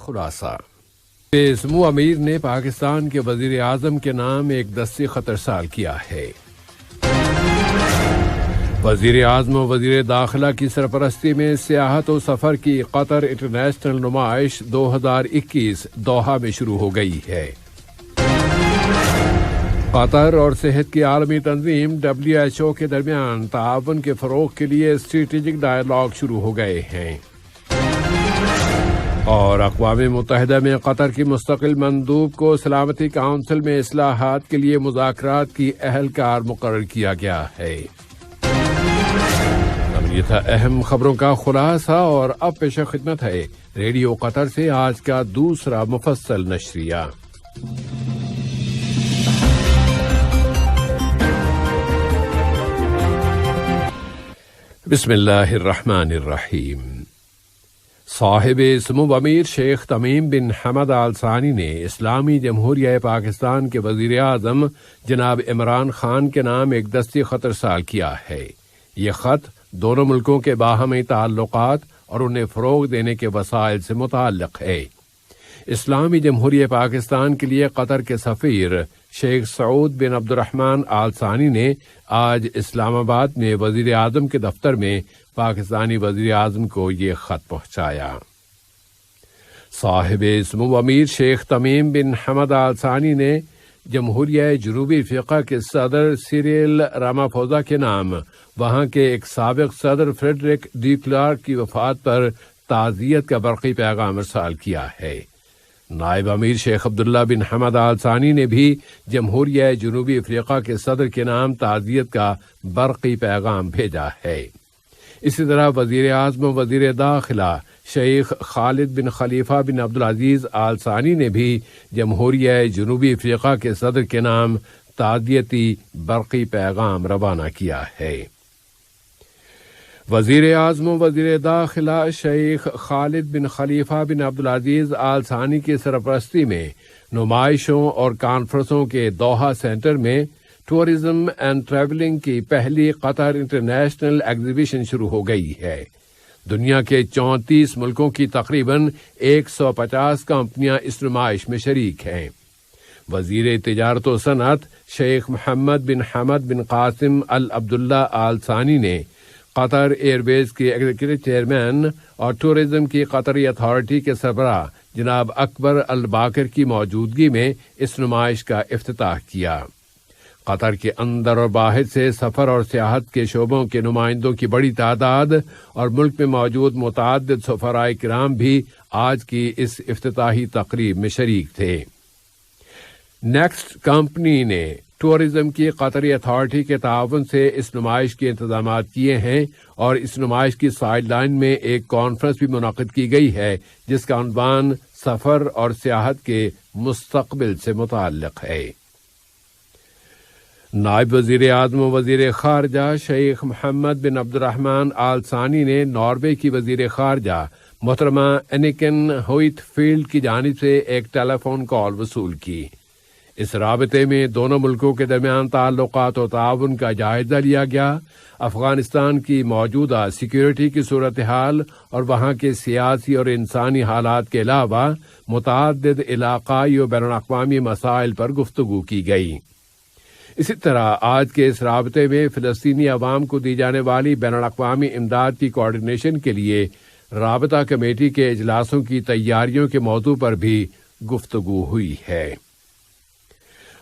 خلاصہ۔ سمو امیر نے پاکستان کے وزیر اعظم کے نام ایک دستی خط ارسال کیا ہے۔ وزیر اعظم و وزیر داخلہ کی سرپرستی میں سیاحت و سفر کی قطر انٹرنیشنل نمائش 2021 دوحہ میں شروع ہو گئی ہے۔ قطر اور صحت کی عالمی تنظیم WHO کے درمیان تعاون کے فروغ کے لیے اسٹریٹجک ڈائیلاگ شروع ہو گئے ہیں۔ اور اقوام متحدہ میں قطر کی مستقل مندوب کو سلامتی کونسل میں اصلاحات کے لیے مذاکرات کی اہلکار مقرر کیا گیا ہے۔ یہ تھا اہم خبروں کا خلاصہ، اور اب پیش خدمت ہے ریڈیو قطر سے آج کا دوسرا مفصل نشریہ۔ بسم اللہ الرحمن الرحیم۔ صاحب سمو امیر شیخ تمیم بن حمد آل ثانی نے اسلامی جمہوریہ پاکستان کے وزیر اعظم جناب عمران خان کے نام ایک دستی خط ارسال کیا ہے۔ یہ خط دونوں ملکوں کے باہمی تعلقات اور انہیں فروغ دینے کے وسائل سے متعلق ہے۔ اسلامی جمہوریہ پاکستان کے لیے قطر کے سفیر شیخ سعود بن عبد الرحمن آل ثانی نے آج اسلام آباد میں وزیر اعظم کے دفتر میں پاکستانی وزیر اعظم کو یہ خط پہنچایا۔ صاحب سمو امیر شیخ تمیم بن حمد آل ثانی نے جمہوریہ جنوبی افریقہ کے صدر سیریل راماپھوزا کے نام وہاں کے ایک سابق صدر فریڈرک ڈی کلارک کی وفات پر تعزیت کا برقی پیغام ارسال کیا ہے۔ نائب امیر شیخ عبداللہ بن حمد آل ثانی نے بھی جمہوریہ جنوبی افریقہ کے صدر کے نام تعزیت کا برقی پیغام بھیجا ہے۔ اسی طرح وزیر اعظم و وزیر داخلہ شیخ خالد بن خلیفہ بن عبدالعزیز آل ثانی نے بھی جمہوریہ جنوبی افریقہ کے صدر کے نام تعزیتی برقی پیغام روانہ کیا ہے۔ وزیر اعظم و وزیر داخلہ شیخ خالد بن خلیفہ بن عبدالعزیز آل ثانی کی سرپرستی میں نمائشوں اور کانفرنسوں کے دوحہ سینٹر میں ٹورزم اینڈ ٹریولنگ کی پہلی قطر انٹرنیشنل ایگزیبیشن شروع ہو گئی ہے۔ دنیا کے 34 ملکوں کی تقریباً 150 کمپنیاں اس نمائش میں شریک ہیں۔ وزیر تجارت و صنعت شیخ محمد بن حمد بن قاسم العبداللہ آل ثانی نے قطر ایئر ویز کے ایگزیکٹو چیئرمین اور ٹورزم کی قطری اتھارٹی کے سربراہ جناب اکبر الباکر کی موجودگی میں اس نمائش کا افتتاح کیا۔ قطر کے اندر اور باہر سے سفر اور سیاحت کے شعبوں کے نمائندوں کی بڑی تعداد اور ملک میں موجود متعدد سفراء کرام بھی آج کی اس افتتاحی تقریب میں شریک تھے۔ نیکسٹ کمپنی نے ٹورزم کی قطری اتھارٹی کے تعاون سے اس نمائش کے انتظامات کیے ہیں، اور اس نمائش کی سائیڈ لائن میں ایک کانفرنس بھی منعقد کی گئی ہے جس کا عنوان سفر اور سیاحت کے مستقبل سے متعلق ہے۔ نائب وزیر اعظم و وزیر خارجہ شیخ محمد بن عبد الرحمن آل ثانی نے ناروے کی وزیر خارجہ محترمہ اینیکن ہوئٹ فیلڈ کی جانب سے ایک ٹیلی فون کال وصول کی۔ اس رابطے میں دونوں ملکوں کے درمیان تعلقات و تعاون کا جائزہ لیا گیا، افغانستان کی موجودہ سیکیورٹی کی صورتحال اور وہاں کے سیاسی اور انسانی حالات کے علاوہ متعدد علاقائی و بین الاقوامی مسائل پر گفتگو کی گئی۔ اسی طرح آج کے اس رابطے میں فلسطینی عوام کو دی جانے والی بین الاقوامی امداد کی کوآرڈینیشن کے لیے رابطہ کمیٹی کے اجلاسوں کی تیاریوں کے موضوع پر بھی گفتگو ہوئی ہے۔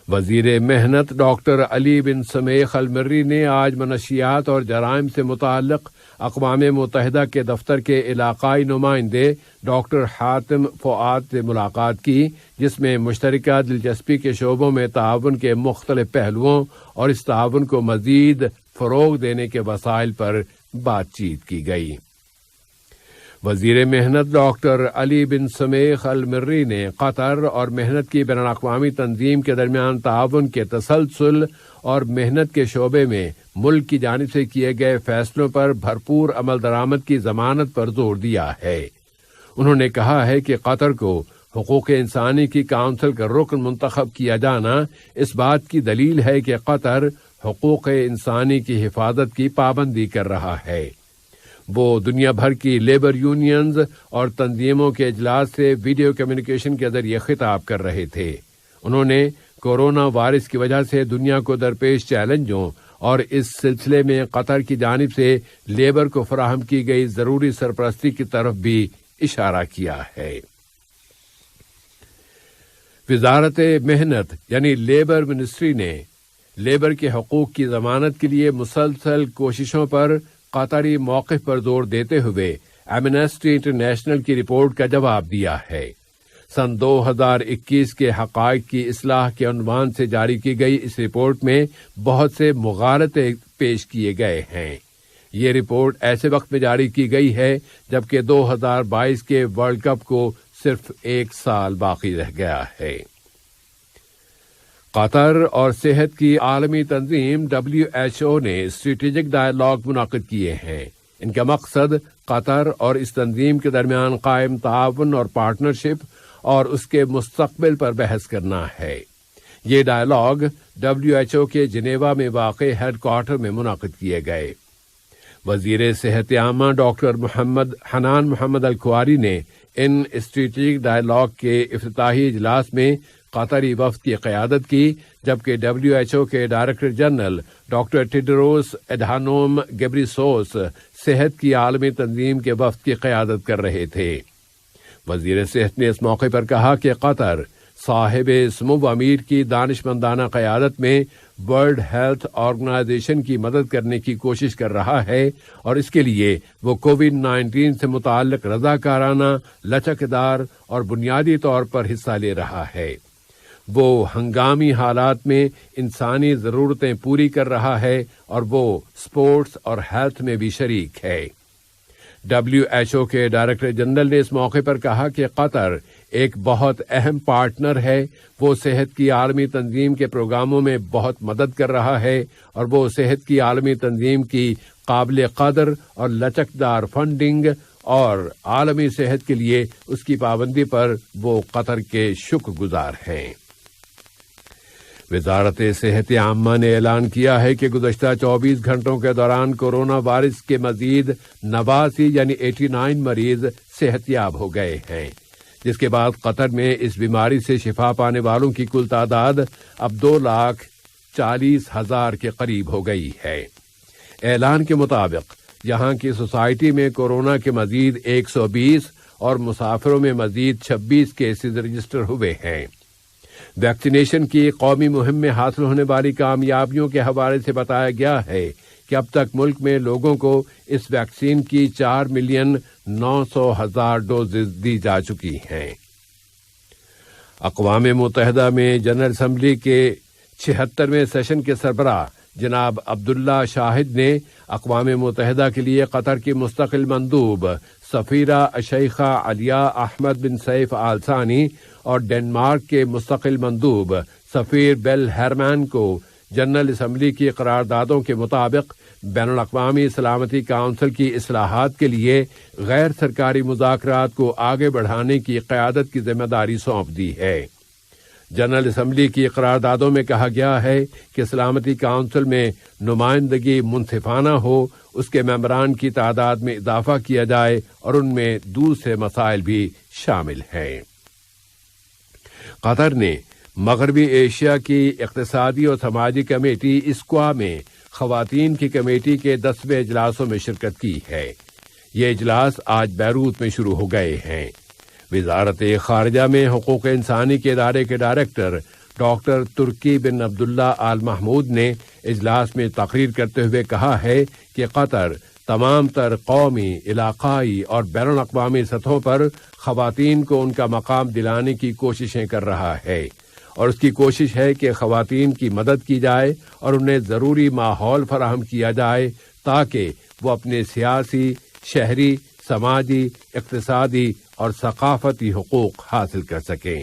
وزیر محنت ڈاکٹر علی بن سمیخ المری نے آج منشیات اور جرائم سے متعلق اقوام متحدہ کے دفتر کے علاقائی نمائندے ڈاکٹر حاتم فؤاد سے ملاقات کی، جس میں مشترکہ دلچسپی کے شعبوں میں تعاون کے مختلف پہلوؤں اور اس تعاون کو مزید فروغ دینے کے وسائل پر بات چیت کی گئی۔ وزیر محنت ڈاکٹر علی بن سمیخ المری نے قطر اور محنت کی بین الاقوامی تنظیم کے درمیان تعاون کے تسلسل اور محنت کے شعبے میں ملک کی جانب سے کیے گئے فیصلوں پر بھرپور عمل درآمد کی ضمانت پر زور دیا ہے۔ انہوں نے کہا ہے کہ قطر کو حقوق انسانی کی کونسل کا رکن منتخب کیا جانا اس بات کی دلیل ہے کہ قطر حقوق انسانی کی حفاظت کی پابندی کر رہا ہے۔ وہ دنیا بھر کی لیبر یونینز اور تنظیموں کے اجلاس سے ویڈیو کمیونیکیشن کے ذریعے خطاب کر رہے تھے۔ انہوں نے کورونا وائرس کی وجہ سے دنیا کو درپیش چیلنجوں اور اس سلسلے میں قطر کی جانب سے لیبر کو فراہم کی گئی ضروری سرپرستی کی طرف بھی اشارہ کیا ہے۔ وزارت محنت یعنی لیبر منسٹری نے لیبر کے حقوق کی ضمانت کے لیے مسلسل کوششوں پر قطری موقف پر زور دیتے ہوئے ایمنسٹی انٹرنیشنل کی رپورٹ کا جواب دیا ہے۔ سن 2021 کے حقائق کی اصلاح کے عنوان سے جاری کی گئی اس رپورٹ میں بہت سے مغالطے پیش کیے گئے ہیں۔ یہ رپورٹ ایسے وقت میں جاری کی گئی ہے جبکہ 2022 کے ورلڈ کپ کو صرف 1 سال باقی رہ گیا ہے۔ قطر اور صحت کی عالمی تنظیم WHO نے اسٹریٹجک ڈائیلاگ منعقد کیے ہیں۔ ان کا مقصد قطر اور اس تنظیم کے درمیان قائم تعاون اور پارٹنرشپ اور اس کے مستقبل پر بحث کرنا ہے۔ یہ ڈائیلاگ WHO کے جنیوا میں واقع ہیڈ کوارٹر میں منعقد کیے گئے۔ وزیر صحت عامہ ڈاکٹر حنان محمد الکواری نے ان اسٹریٹجک ڈائیلاگ کے افتتاحی اجلاس میں قطری وفد کی قیادت کی، جبکہ WHO کے director general doctor Tedros Adhanom Ghebreyesus صحت کی عالمی تنظیم کے وفد کی قیادت کر رہے تھے۔ وزیر صحت نے اس موقع پر کہا کہ قطر صاحب سمو امیر کی دانشمندانہ قیادت میں ورلڈ ہیلتھ آرگنائزیشن کی مدد کرنے کی کوشش کر رہا ہے اور اس کے لیے وہ کووڈ-19 سے متعلق رضاکارانہ، لچکدار اور بنیادی طور پر حصہ لے رہا ہے۔ وہ ہنگامی حالات میں انسانی ضرورتیں پوری کر رہا ہے اور وہ سپورٹس اور ہیلتھ میں بھی شریک ہے۔ WHO کے ڈائریکٹر جنرل نے اس موقع پر کہا کہ قطر ایک بہت اہم پارٹنر ہے۔ وہ صحت کی عالمی تنظیم کے پروگراموں میں بہت مدد کر رہا ہے اور وہ صحت کی عالمی تنظیم کی قابل قدر اور لچکدار فنڈنگ اور عالمی صحت کے لیے اس کی پابندی پر وہ قطر کے شکر گزار ہیں۔ وزارت صحت عامہ نے اعلان کیا ہے کہ گزشتہ 24 گھنٹوں کے دوران کورونا وائرس کے مزید 89 یعنی 89 مریض صحت یاب ہو گئے ہیں، جس کے بعد قطر میں اس بیماری سے شفا پانے والوں کی کل تعداد اب 2,40,000 کے قریب ہو گئی ہے۔ اعلان کے مطابق یہاں کی سوسائٹی میں کورونا کے مزید 120 اور مسافروں میں مزید 26 کیسز رجسٹر ہوئے ہیں۔ ویکسینیشن کی قومی مہم میں حاصل ہونے والی کامیابیوں کے حوالے سے بتایا گیا ہے کہ اب تک ملک میں لوگوں کو اس ویکسین کی 4,900,000 ڈوزز دی جا چکی ہیں۔ اقوام متحدہ میں جنرل اسمبلی کے 76ویں سیشن کے سربراہ جناب عبداللہ شاہد نے اقوام متحدہ کے لیے قطر کی مستقل مندوب سفیرہ الشیخہ علیہ احمد بن سیف آل ثانی اور ڈنمارک کے مستقل مندوب سفیر بیل ہیرمان کو جنرل اسمبلی کی قراردادوں کے مطابق بین الاقوامی سلامتی کونسل کی اصلاحات کے لیے غیر سرکاری مذاکرات کو آگے بڑھانے کی قیادت کی ذمہ داری سونپ دی ہے۔ جنرل اسمبلی کی قراردادوں میں کہا گیا ہے کہ سلامتی کونسل میں نمائندگی منصفانہ ہو، اس کے ممبران کی تعداد میں اضافہ کیا جائے اور ان میں دوسرے مسائل بھی شامل ہیں۔ قطر نے مغربی ایشیا کی اقتصادی اور سماجی کمیٹی اسکوا میں خواتین کی کمیٹی کے 10ویں اجلاسوں میں شرکت کی ہے۔ یہ اجلاس آج بیروت میں شروع ہو گئے ہیں۔ وزارت خارجہ میں حقوق انسانی کے ادارے کے ڈائریکٹر ڈاکٹر ترکی بن عبداللہ آل محمود نے اجلاس میں تقریر کرتے ہوئے کہا ہے کہ قطر تمام تر قومی، علاقائی اور بین الاقوامی سطحوں پر خواتین کو ان کا مقام دلانے کی کوششیں کر رہا ہے اور اس کی کوشش ہے کہ خواتین کی مدد کی جائے اور انہیں ضروری ماحول فراہم کیا جائے تاکہ وہ اپنے سیاسی، شہری، سماجی، اقتصادی اور ثقافتی حقوق حاصل کر سکیں۔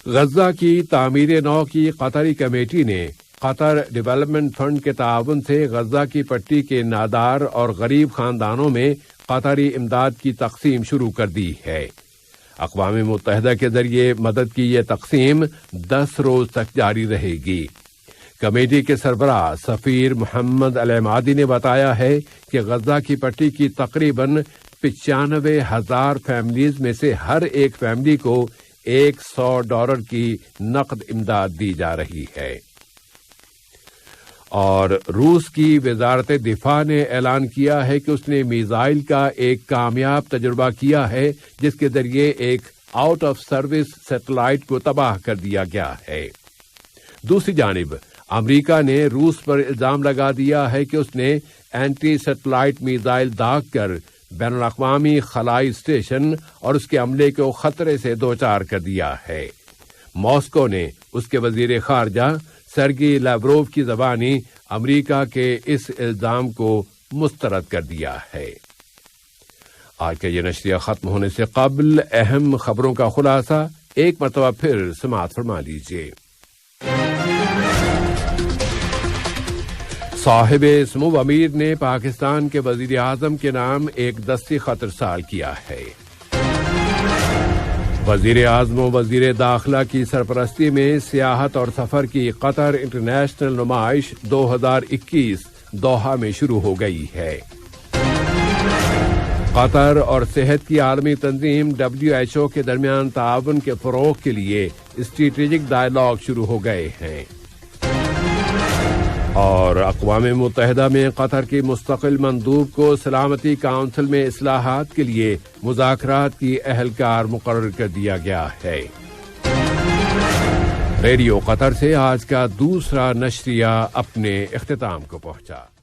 غزہ کی تعمیر نو کی قطری کمیٹی نے قطر ڈیولپمنٹ فنڈ کے تعاون سے غزہ کی پٹی کے نادار اور غریب خاندانوں میں قطری امداد کی تقسیم شروع کر دی ہے۔ اقوام متحدہ کے ذریعے مدد کی یہ تقسیم 10 روز تک جاری رہے گی۔ کمیٹی کے سربراہ سفیر محمد العمادی نے بتایا ہے کہ غزہ کی پٹی کی تقریباً 95,000 فیملیز میں سے ہر ایک فیملی کو $100 کی نقد امداد دی جا رہی ہے۔ اور روس کی وزارت دفاع نے اعلان کیا ہے کہ اس نے میزائل کا ایک کامیاب تجربہ کیا ہے جس کے ذریعے ایک آؤٹ آف سروس سیٹلائٹ کو تباہ کر دیا گیا ہے۔ دوسری جانب امریکہ نے روس پر الزام لگا دیا ہے کہ اس نے اینٹی سیٹلائٹ میزائل داغ کر بین الاقوامی خلائی اسٹیشن اور اس کے عملے کو خطرے سے دوچار کر دیا ہے۔ ماسکو نے اس کے وزیر خارجہ سرگی لیوروف کی زبانی امریکہ کے اس الزام کو مسترد کر دیا ہے۔ آج کا یہ نشریہ ختم ہونے سے قبل اہم خبروں کا خلاصہ ایک مرتبہ پھر سماعت فرما لیجیے۔ صاحب سمو امیر نے پاکستان کے وزیر اعظم کے نام ایک دستی خط ارسال کیا ہے۔ وزیر اعظم و وزیر داخلہ کی سرپرستی میں سیاحت اور سفر کی قطر انٹرنیشنل نمائش 2021 دوحہ میں شروع ہو گئی ہے۔ قطر اور صحت کی عالمی تنظیم WHO کے درمیان تعاون کے فروغ کے لیے اسٹریٹجک ڈائیلاگ شروع ہو گئے ہیں۔ اور اقوام متحدہ میں قطر کی مستقل مندوب کو سلامتی کونسل میں اصلاحات کے لیے مذاکرات کی اہلکار مقرر کر دیا گیا ہے۔ ریڈیو قطر سے آج کا دوسرا نشریہ اپنے اختتام کو پہنچا۔